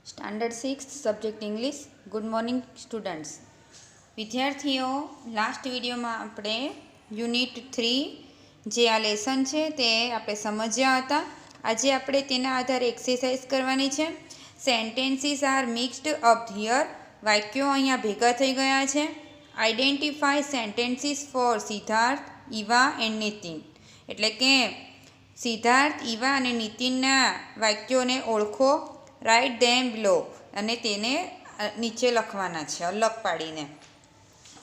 Standard 6 subject English. Good morning students. વિદ્યાર્થીઓ, last વિડીયોમાં આપણે યુનિટ 3 જે આ લેસન છે તે આપણે સમજ્યા હતા. આજે આપણે તેના આધારે એક્સરસાઇઝ કરવાની છે. Sentences are mixed up here. વાક્યો અહીંયા ભેગા થઈ ગયા છે. Identify sentences for Siddharth, Eva and Nitin. એટલે કે સિદ્ધાર્થ, ઈવા અને નીતિનના વાક્યોને ઓળખો. રાઇટ ધેમ બિલો અને તેને નીચે લખવાના છે અલગ પાડીને.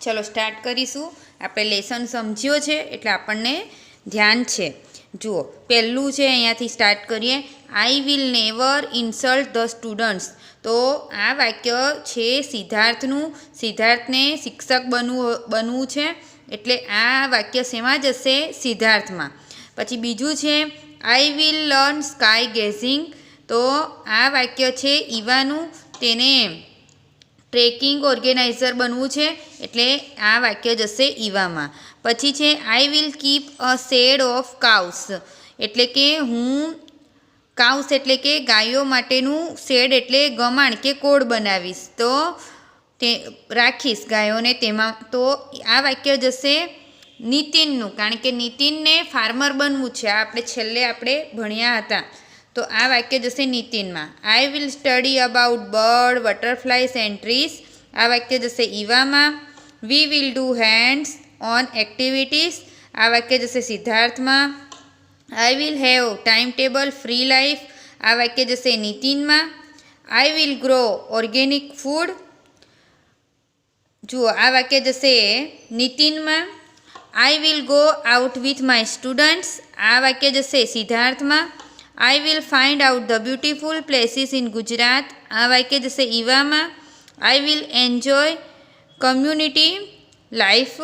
ચલો સ્ટાર્ટ કરીશું. આપણે લેસન સમજ્યો છે એટલે આપણને ધ્યાન છે. જુઓ, પહેલું છે, અહીંયાથી સ્ટાર્ટ કરીએ. I will never insult the students. તો આ વાક્ય છે સિદ્ધાર્થનું. સિદ્ધાર્થને શિક્ષક બનવું છે એટલે આ વાક્ય શેમાં જશે? સિદ્ધાર્થમાં. પછી બીજું છે I will learn sky gazing. તો આ વાક્ય છે ઈવાનું. તેને ટ્રેકિંગ ઓર્ગેનાઇઝર બનવું છે એટલે આ વાક્ય જશે ઈવામાં. પછી છે I will keep a shed of cows. એટલે કે હું કાઉસ એટલે કે ગાયો માટેનું શેડ એટલે ગમાણ કે કોડ બનાવીશ, તો તે રાખીશ ગાયોને તેમાં. તો આ વાક્ય જશે નીતિનનું, કારણ કે નીતિનને ફાર્મર બનવું છે. આ આપણે ભણ્યા હતા. તો આ વાક્ય જશે નીતિનમાં. I will study about bird, butterflies and trees. આ વાક્ય જશે ઈવામાં. We will do hands on activities. આ વાક્ય જશે સિદ્ધાર્થમાં. I will have time table free life. આ વાક્ય જશે નીતિનમાં. I will grow organic food. જુઓ, આ વાક્ય જશે નીતિનમાં. I will go out with my students. આ વાક્ય જશે સિદ્ધાર્થમાં. I will find out the beautiful places in Gujarat. આ વાક્ય જશે ઈવામાં. I will enjoy community life.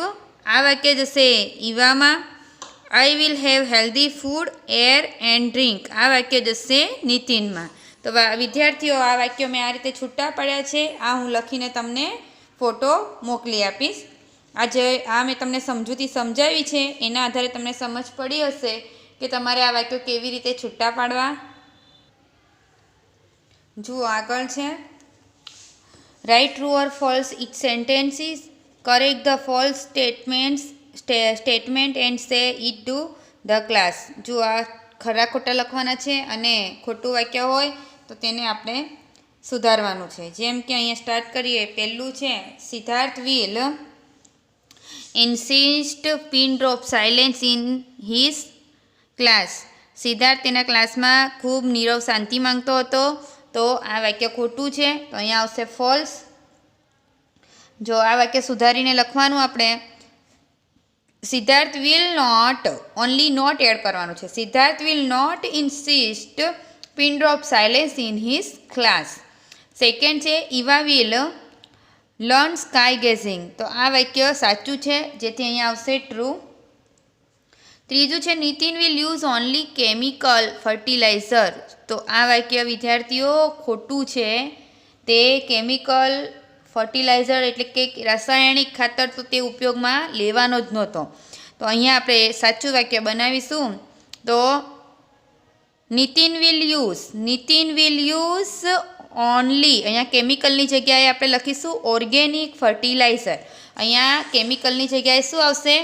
આ વાક્ય જશે ઈવામાં. I will have healthy food, air and drink. આ વાક્ય જશે નીતિનમાં. તો વિદ્યાર્થીઓ, આ વાક્યો મેં આ રીતે છૂટા પડ્યા છે. આ હું લખીને તમને ફોટો મોકલી આપીશ. આ મેં તમને સમજૂતી સમજાવી છે, એના આધારે તમને સમજ પડી હશે કે તમારે આ વાક્યો કેવી રીતે છૂટા પાડવા. જુઓ, આગળ છે write true or false each sentences. Correct the false statement and say it to the class. જુઓ, આ ખરા ખોટા લખવાના છે અને ખોટું વાક્ય હોય તો તેને આપણે સુધારવાનું છે. જેમ કે અહીંયા સ્ટાર્ટ કરીએ. પહેલું છે Siddharth will insist pin drop silence in his class. Siddharth તેના ક્લાસમાં ખૂબ નીરવ શાંતિ માંગતો હતો. તો આ વાક્ય ખોટું છે, તો અહીંયા આવશે ફોલ્સ. જો આ વાક્ય સુધારીને લખવાનું આપણે. Siddharth will not, only not add કરવાનું છે. Siddharth will not insist pin drop silence in his class. Second છે Eva will learn sky gazing. તો આ વાક્ય સાચું છે, જેથી અહીંયા આવશે ટ્રુ. ત્રીજું છે Nitin will use only chemical fertiliser. તો આ વાક્ય વિદ્યાર્થીઓ ખોટું છે. તે કેમિકલ ફર્ટિલાઇઝર એટલે કે રાસાયણિક ખાતર તો તે ઉપયોગમાં લેવાનો જ નહોતો. તો અહીંયા આપણે સાચું વાક્ય બનાવીશું. તો નીતિન વિલ યુઝ ઓનલી, અહીંયા કેમિકલની જગ્યાએ આપણે લખીશું ઓર્ગેનિક ફર્ટિલાઇઝર. અહીંયા કેમિકલની જગ્યાએ શું આવશે?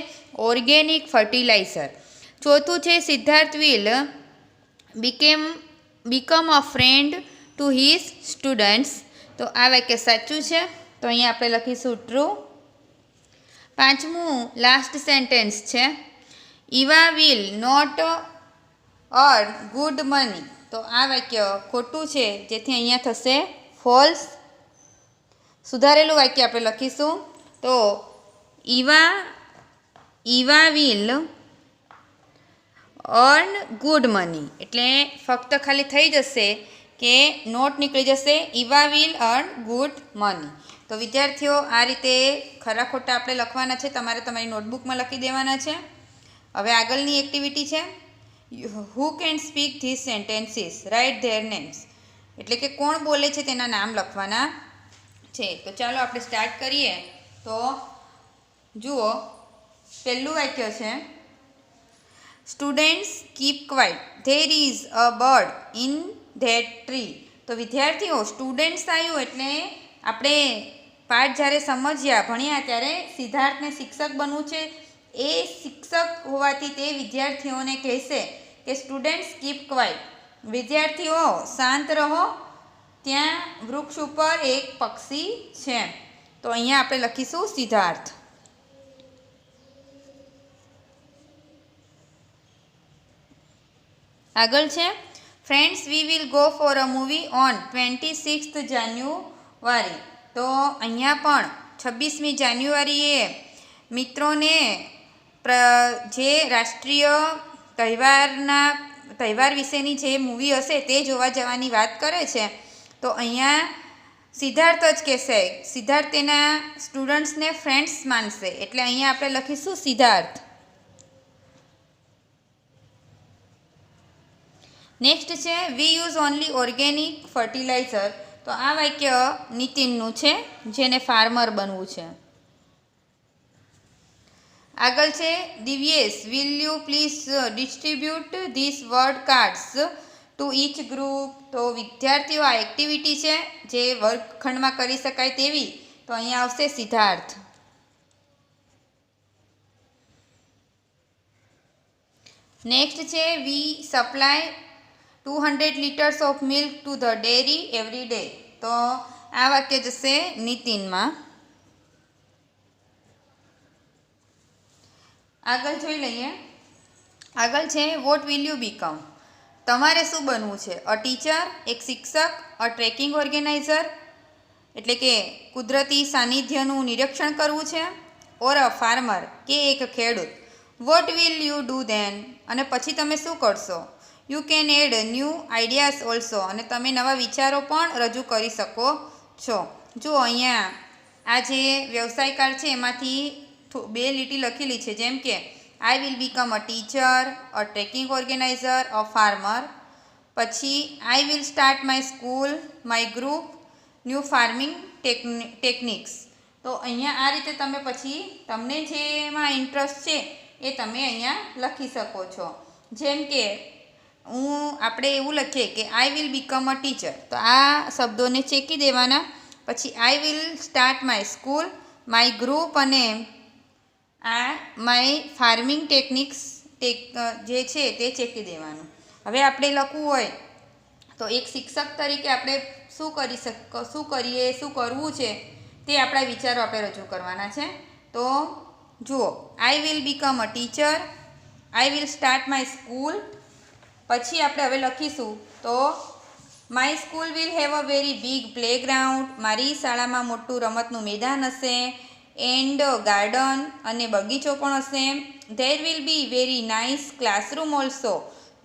Organic fertiliser. ચોથું છે Siddharth will become a friend to his students. તો આ વાક્ય સાચું છે, તો અહીંયા આપણે લખીશું ટ્રુ. પાંચમું લાસ્ટ સેન્ટેન્સ છે Eva will not earn good money. તો આ વાક્ય ખોટું છે, જેથી અહીંયા થશે ફોલ્સ. સુધારેલું વાક્ય આપણે લખીશું. તો Eva will earn good money. એટલે ફક્ત ખાલી થઈ જશે કે નોટ નીકળી જશે. Eva will earn good money. તો વિદ્યાર્થીઓ, આ રીતે ખરા ખોટા આપણે લખવાના છે. તમારે તમારી નોટબુકમાં લખી દેવાના છે. હવે આગળની એક્ટિવિટી છે who can speak this sentences, write their names. એટલે કે કોણ બોલે છે તેના નામ લખવાના છે. તો ચાલો આપણે સ્ટાર્ટ કરીએ. તો જુઓ, પહેલું વાક્ય છે students keep quite, there is a bird in that tree. તો વિદ્યાર્થીઓ સ્ટુડન્ટ્સ આવ્યું એટલે આપણે પાઠ જ્યારે સમજ્યા ભણ્યા ત્યારે સિદ્ધાર્થને શિક્ષક બનવું છે. એ શિક્ષક હોવાથી તે વિદ્યાર્થીઓને કહેશે કે સ્ટુડન્ટ્સ કીપ ક્વાઇટ, વિદ્યાર્થીઓ શાંત રહો, ત્યાં વૃક્ષ ઉપર એક પક્ષી છે. તો અહીંયા આપણે લખીશું સિદ્ધાર્થ. આગળ છે friends we will go for a movie on 26th જાન્યુઆરી. તો અહીંયા પણ 26મી જાન્યુઆરીએ મિત્રોને જે રાષ્ટ્રીય તહેવાર વિશેની જે મૂવી હશે તે જોવા જવાની વાત કરે છે. તો અહીંયા સિદ્ધાર્થ જ કહેશે, સિદ્ધાર્થ તેના સ્ટુડન્ટ્સને ફ્રેન્ડ્સ માનશે એટલે અહીંયા આપણે લખીશું સિદ્ધાર્થ. નેક્સ્ટ છે we use only organic fertiliser. તો આ વાક્ય નીતિનનું છે જેને ફાર્મર બનવું છે. આગળ છે Divyesh will you please distribute this word cards to each group. તો વિદ્યાર્થીઓ આ એક્ટિવિટી છે જે વર્ગખંડમાં કરી શકાય તેવી. તો અહીંયા આવશે સિદ્ધાર્થ. નેક્સ્ટ છે વી supply 200 liters of milk to the dairy every day. તો આ વાક્ય જશે નીતિનમાં. આગળ જોઈ લઈએ. આગળ છે વોટ વિલ યુ બીકમ. તમારે શું બનવું છે? અ ટીચર, એક શિક્ષક, અ ટ્રેકિંગ ઓર્ગેનાઇઝર એટલે કે કુદરતી સાનિધ્યનું નિરીક્ષણ કરવું છે, ઓર અ ફાર્મર કે એક ખેડૂત. What will you do then, અને પછી તમે શું કરશો? You can add new ideas also, અને તમે નવા વિચારો પણ રજૂ કરી શકો છો. જો અહીંયા આ જે વ્યવસાય કાર્ડ છે એમાંથી 2 લીટી લખેલી છે, જેમ કે I will become a teacher, a trekking organizer, a farmer. પછી I will start my school, my group, new farming techniques. તો અહીંયા આ રીતે તમે પછી તમને જેમાં ઇન્ટરેસ્ટ છે એ તમે અહીંયા લખી શકો છો. જેમ કે આપણે એવું લખીએ કે I will become a teacher, તો આ શબ્દોને ચેકી દેવાના. પછી I will start my school, my group અને આ માય ફાર્મિંગ ટેકનિક્સ જે છે તે ચેકી દેવાનું. હવે આપણે લખવું હોય તો એક શિક્ષક તરીકે આપણે શું કરવું છે તે આપણા વિચારો આપણે રજૂ કરવાના છે. તો જુઓ, આઈ will become a teacher, I will start my school. પછી આપણે હવે લખીશું તો my school will have a very big playground. મારી શાળામાં મોટું રમતનું મેદાન હશે, એન્ડ ગાર્ડન અને બગીચો પણ હશે. There will be very nice classroom also,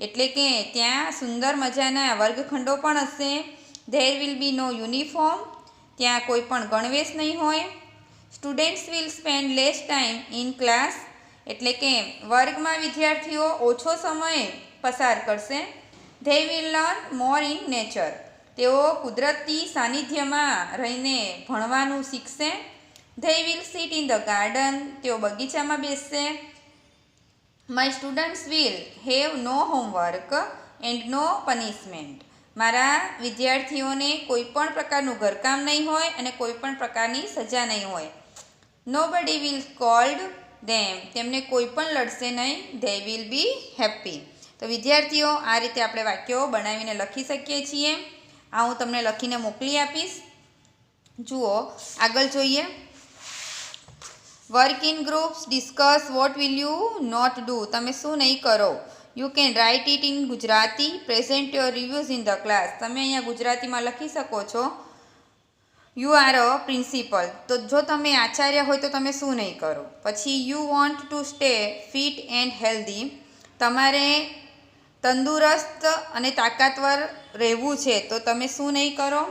એટલે કે ત્યાં સુંદર મજાના વર્ગખંડો પણ હશે. There will be no uniform, ત્યાં કોઈ પણ ગણવેશ નહીં હોય. Students will spend less time in class, એટલે કે વર્ગમાં વિદ્યાર્થીઓ ઓછો સમય પસાર કરશે. They will learn more in nature, તેઓ કુદરતી સાનિધ્યમાં રહીને ભણવાનું શીખશે. They will sit in the garden, તેઓ બગીચામાં બેસશે. My students will have no homework and no punishment, મારા વિદ્યાર્થીઓને કોઈ પણ પ્રકારનું ઘરકામ નહીં હોય અને કોઈ પણ પ્રકારની સજા નહીં હોય. નોબડી વિલ સ્કોલ્ડ ધેમ, તેમને કોઈ પણ લડશે નહીં. They will be happy. તો વિદ્યાર્થીઓ આ રીતે આપણે વાક્યો બનાવીને લખી શકીએ છીએ. આ હું તમને લખીને મોકલી આપીશ. જુઓ આગળ જોઈએ. Work in groups, discuss what will you not do, તમે શું નહીં કરો. You can write it in Gujarati, present your reviews in the class, તમે અહીંયા ગુજરાતીમાં લખી શકો છો. યુ આર અ પ્રિન્સિપલ, તો જો તમે આચાર્ય હોય તો તમે શું નહીં કરો. પછી you want to stay fit and healthy, તમારે તંદુરસ્ત અને તાકાતવર રહેવું છે તો તમે શું નહીં કરો.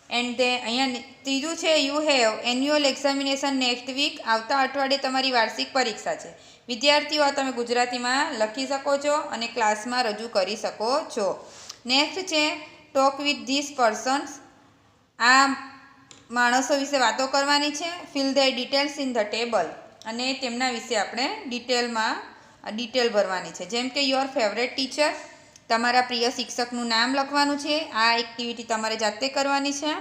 એન્ડ અહીંયા ત્રીજું છે you have annual examination next week, આવતા અઠવાડિયે તમારી વાર્ષિક પરીક્ષા છે. વિદ્યાર્થીઓ આ તમે ગુજરાતીમાં લખી શકો છો અને ક્લાસમાં રજૂ કરી શકો છો. નેક્સ્ટ છે ટોક વિથ ધીસ પર્સન્સ, આ માણસો વિશે વાતો કરવાની છે. Fill the details in the table, અને તેમના વિશે આપણે ડિટેલ ભરવાની છે. જેમ કે યોર ફેવરેટ ટીચર, તમારા પ્રિય શિક્ષકનું નામ લખવાનું છે। આ એક્ટિવિટી તમારે જાતે કરવાની છે।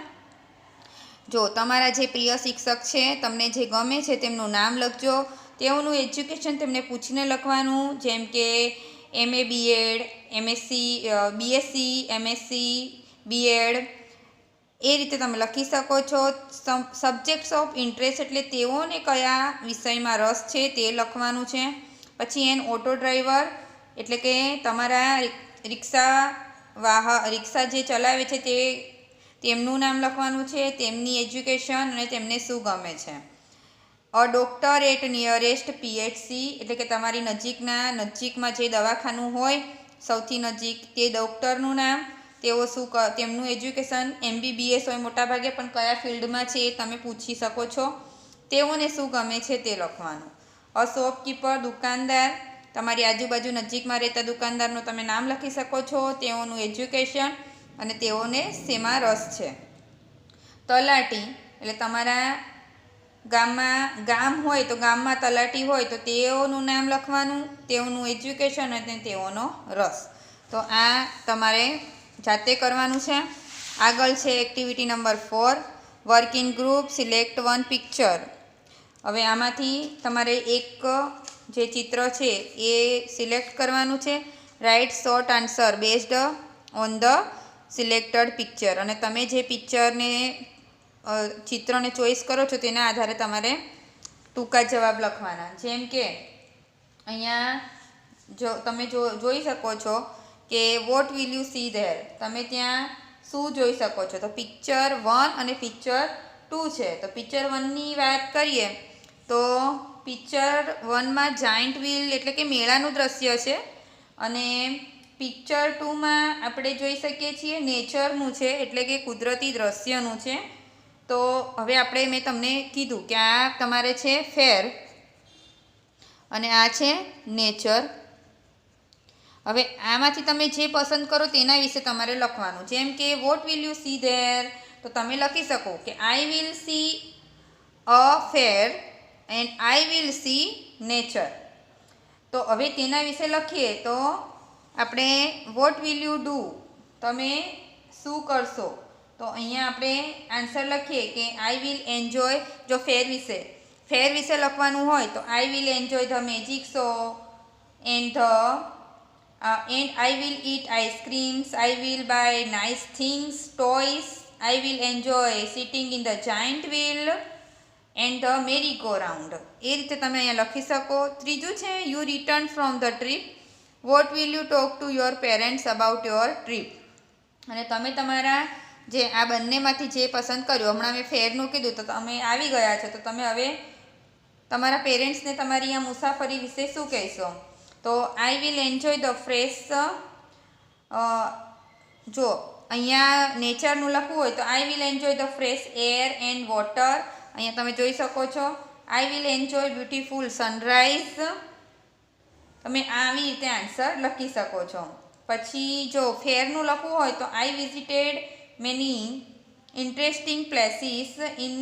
જો તમારા જે પ્રિય શિક્ષક છે, તમને જે ગમે છે તેમનું નામ લખજો। તેઓનું એજ્યુકેશન તેમને પૂછીને લખવાનું, જેમ કે MA BEd, MSc BSc MSc BEd, એ રીતે તમે લખી શકો છો। સબ્જેક્ટ્સ ઓફ ઇન્ટરેસ્ટ એટલે તેઓને કયા વિષયમાં રસ છે તે લખવાનું છે। પછી ઓટો ડ્રાઈવર એટલે કે તમારા રિક્ષા જે ચલાવે છે તેમનું નામ લખવાનું છે, તેમની એજ્યુકેશન અને તેમને શું ગમે છે। A doctor at nearest PHC એટલે કે તમારી નજીકમાં જે દવાખાનું હોય સૌથી નજીક તે ડૉક્ટરનું નામ, તેઓ તેમનું એજ્યુકેશન, MBBS હોય મોટાભાગે, પણ કયા ફિલ્ડમાં છે એ તમે પૂછી શકો છો। તેઓને શું ગમે છે તે લખવાનું। અ શોપકીપર દુકાનદાર, તમારી આજુબાજુ નજીકમાં રહેતા દુકાનદારનું તમે નામ લખી શકો છો, તેઓનું એજ્યુકેશન અને તેઓને શેમાં રસ છે। તલાટી એટલે તમારા ગામ હોય તો ગામમાં તલાટી હોય તો તેઓનું નામ લખવાનું, તેઓનું એજ્યુકેશન અને તેઓનો રસ। તો આ તમારે જાતે કરવાનું છે। આગળ છે activity number 4, work in group, select one picture. હવે આમાંથી તમારે એક જે ચિત્ર છે એ સિલેક્ટ કરવાનું છે। Write short answer based on the selected picture, અને તમે જે ચિત્રને ચોઈસ કરો છો તેના આધારે તમારે ટૂંકા જવાબ લખવાના। જેમ કે અહીંયા તમે જોઈ શકો છો કે vote will you see there, તમે ત્યાં શું જોઈ શકો છો? તો પિક્ચર 1 અને પિક્ચર 2 છે। તો પિક્ચર 1ની વાત કરીએ તો પિક્ચર 1માં જાયન્ટ વ્હીલ એટલે કે મેળાનું દ્રશ્ય છે, અને પિક્ચર 2માં આપણે જોઈ શકીએ છીએ નેચરનું છે એટલે કે કુદરતી દ્રશ્યનું છે। તો હવે મેં તમને કીધું કે આ તમારે છે ફેર અને આ છે નેચર। હવે આમાંથી તમે જે પસંદ કરો તેના વિશે તમારે લખવાનું। જેમ કે vote will you see there, તો તમે લખી શકો કે I will see a fair and I will see nature. તો હવે તેના વિશે લખીએ તો આપણે વોટ વિલ યુ ડુ, તમે શું કરશો? તો અહીંયા આપણે આન્સર લખીએ કે આઈ વિલ એન્જોય, જો ફેર વિશે લખવાનું હોય તો I will enjoy the magic show and I will eat ice creams, I will buy nice things, toys, I will enjoy sitting in the giant wheel and the merry go round. એ રીતે તમે અહીંયા લખી શકો। ત્રીજું છે you return from the trip, what will you talk to your parents about your trip, અને તમે તમારા જે આ બંનેમાંથી જે પસંદ કર્યું, હમણાં મેં ફેરનું કીધું તો તમે આવી ગયા છો, તો તમે હવે તમારા પેરેન્ટ્સને તમારી આ મુસાફરી વિશે શું કહેશો? તો I will enjoy the fresh, જો અહીંયા નેચરનું લખવું હોય તો I will enjoy the fresh air and water, અહીંયા તમે જોઈ શકો છો આઈ વિલ એન્જોય બ્યુટીફુલ સનરાઈઝ। તમે આવી રીતે આન્સર લખી શકો છો। પછી જો ફેરનું લખવું હોય તો I visited many interesting places in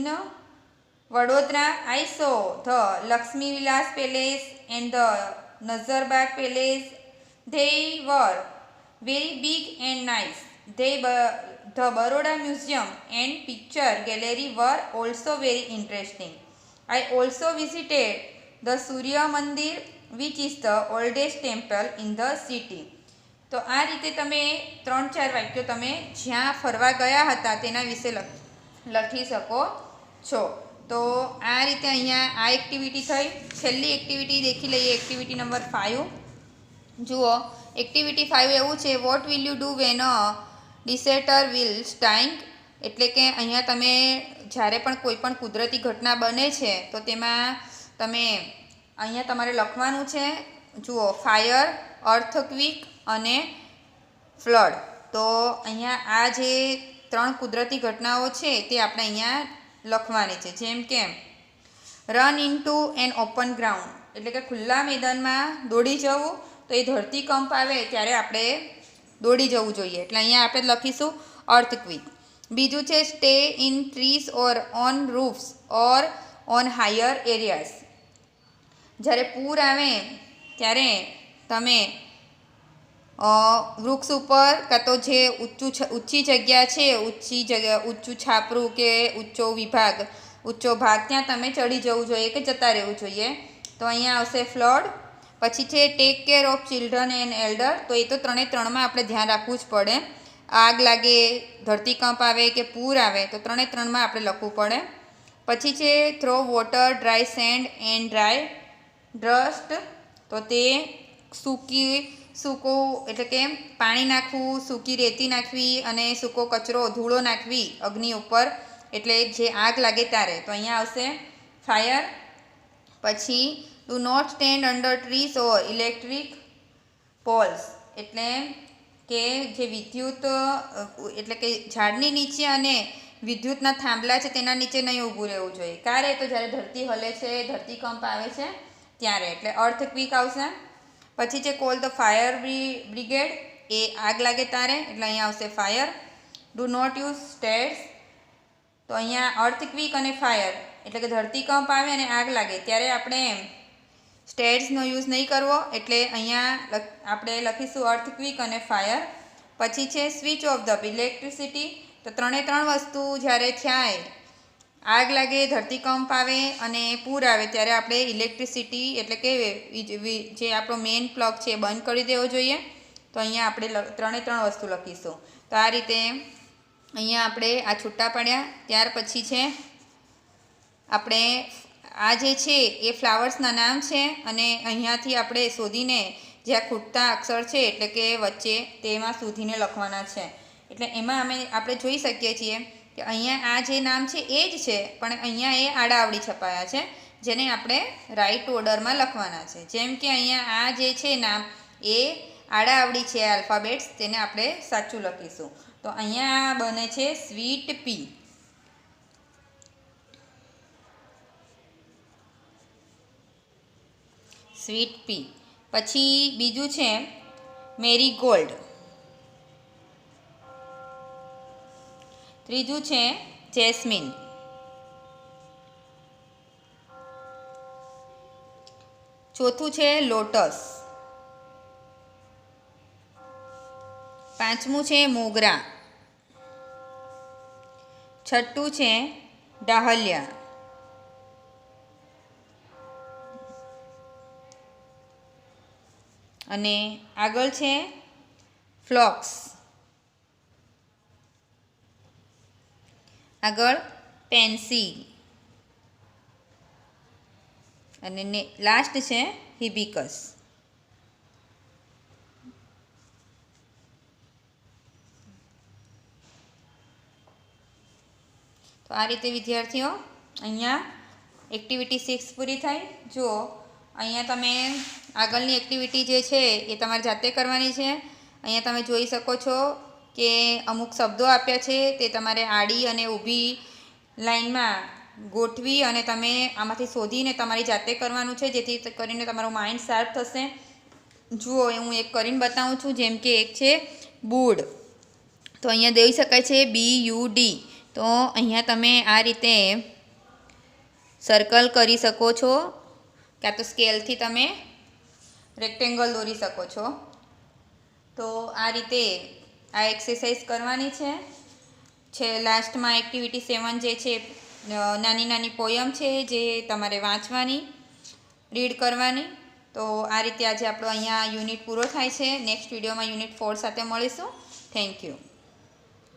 Vadodara, I saw the Laxmi Vilas palace and the Nazarbagh palace, they were very big and nice, the Baroda Museum and picture gallery were also very interesting, I also visited the Surya Mandir which is the oldest temple in the city। તો આ રીતે તમે 3-4 વાક્યો તમે જ્યાં ફરવા ગયા હતા તેના વિશે લખી શકો છો। તો આ રીતે અહીંયા આ એક્ટિવિટી થઈ। છેલ્લી એક્ટિવિટી દેખી લઈએ, એક્ટિવિટી નંબર 5। જુઓ એક્ટિવિટી 5 એવું છે, what will you do when a disaster will strike, એટલે કે અહીંયા તમે જ્યારે પણ કોઈ પણ કુદરતી ઘટના બને છે તો તેમાં તમે અહીંયા તમારે લખવાનું છે, જુઓ ફાયર, અર્થક્વિક અને ફ્લડ। તો અહીંયા આ જે 3 કુદરતી ઘટનાઓ છે તે આપણે અહીંયા લખવાની છે। જેમ કે run into N open ground એટલે કે ખુલ્લા મેદાનમાં દોડી જવું, તો એ ધરતીકંપ આવે ત્યારે આપણે દોડી જવું જોઈએ, એટલે અહીંયા આપણે લખીશું અર્થક્વિક। બીજું છે stay in trees or on roofs or on higher areas, જ્યારે પૂર આવે ત્યારે તમે વૃક્ષ ઉપર કાં તો જે ઊંચી જગ્યા છે, ઊંચું છાપરું કે ઊંચો ભાગ ત્યાં તમે ચડી જવું જોઈએ કે જતા રહેવું જોઈએ. તો અહીંયા આવશે ફ્લડ. પછી છે take care of children and elder. તો એ તો 3 આપણે ધ્યાન રાખવું જ પડે. આગ લાગે, ધરતીકંપ આવે કે પૂર આવે તો 3 આપણે લખવું પડે. પછી છે throw water, dry send and dry dust. તો તે સૂકું એટલે કે પાણી નાખવું, સૂકી રેતી નાખવી અને સૂકો કચરો, ધૂળો નાખવી અગ્નિ ઉપર, એટલે જે આગ લાગે ત્યારે. તો અહીંયા આવશે ફાયર. પછી do not stand under trees or electric poles. એટલે કે જે એટલે કે ઝાડની નીચે અને વિદ્યુતના થાંભલા છે તેના નીચે નહીં ઊભું રહેવું જોઈએ. ક્યારે? તો જ્યારે ધરતી હલે છે, ધરતીકંપ આવે છે ત્યારે, એટલે અર્થક્વિક આવશે. પછી છે કોલ ધ ફાયર બ્રિગેડ. એ આગ લાગે ત્યારે, એટલે અહીંયા આવશે fire. Do not use stairs. તો અહીંયા અર્થક્વિક અને ફાયર એટલે કે ધરતીકંપ આવે અને આગ લાગે ત્યારે આપણે સ્ટેર્સનો યુઝ નહીં કરવો, એટલે અહીંયા આપણે લખીશું અર્થક્વિક અને ફાયર. પછી છે સ્વિચ ઓફ ધ ઇલેક્ટ્રિસિટી. તો 3 વસ્તુ જ્યારે થાય, આગ લાગે, ધરતીકંપ આવે અને પૂર આવે ત્યારે આપણે ઇલેક્ટ્રિસિટી એટલે કે જે આપણો મેઇન પ્લગ છે એ બંધ કરી દેવો જોઈએ. તો અહીંયા આપણે 3 વસ્તુ લખીશું. તો આ રીતે અહીંયા આપણે આ છૂટા પડ્યા. ત્યાર પછી છે આપણે આ જે છે એ ફ્લાવર્સના નામ છે અને અહીંયાથી આપણે શોધીને જ્યાં ખૂટતા અક્ષર છે એટલે કે વચ્ચે તેમાં શોધીને લખવાના છે. એટલે એમાં આપણે જોઈ શકીએ છીએ કે અહીંયા આ જે નામ છે એ જ છે, પણ અહીંયા એ આડાઅવળી છપાયા છે, જેને આપણે રાઇટ ઓર્ડરમાં લખવાના છે. જેમ કે અહીંયા આ જે છે નામ એ આડાઅવળી છે આલ્ફાબેટ્સ, તેને આપણે સાચું લખીશું. તો અહીંયા બને છે સ્વીટ પી. સ્વીટ પી. પછી બીજું છે મેરીગોલ્ડ. ત્રીજું છે જેસ્મિન. ચોથું છે લોટસ. પાંચમું છે મોગરા. છઠ્ઠું છે ડાહલિયા. અને આગળ છે ફ્લોક્સ. આગળ પેન્સી અને લાસ્ટ છે હિબિકસ. તો આ રીતે વિદ્યાર્થીઓ અહીંયા એક્ટિવિટી 6 પૂરી થાય. જો અહીંયા તમે આગળની એક્ટિવિટી જે છે એ તમારે જાતે કરવાની છે. અહીંયા તમે જોઈ શકો છો કે અમુક શબ્દો આપ્યા છે, તે તમારે આડી અને ઊભી લાઈનમાં ગોઠવી અને તમે આમાંથી શોધીને તમારી જાતે કરવાનું છે, જેથી કરીને તમારું માઇન્ડ શાર્પ થશે. જુઓ, હું એક કરીને બતાવું છું. જેમ કે એક છે બુડ. તો અહીંયા જોઈ શકાય છે BUD. તો અહીંયા તમે આ રીતે સર્કલ કરી શકો છો, કાં તો સ્કેલથી તમે રેક્ટેંગલ દોરી શકો છો. તો આ રીતે આ એક્સરસાઇઝ કરવાની છે. લાસ્ટમાં એક્ટિવિટી 7 જે છે નાની નાની પોયમ છે જે તમારે વાંચવાની, રીડ કરવાની. તો આ રીતે આજે આપણો અહીંયા યુનિટ પૂરો થાય છે. નેક્સ્ટ વિડીયોમાં યુનિટ 4 સાથે મળીશું. Thank you.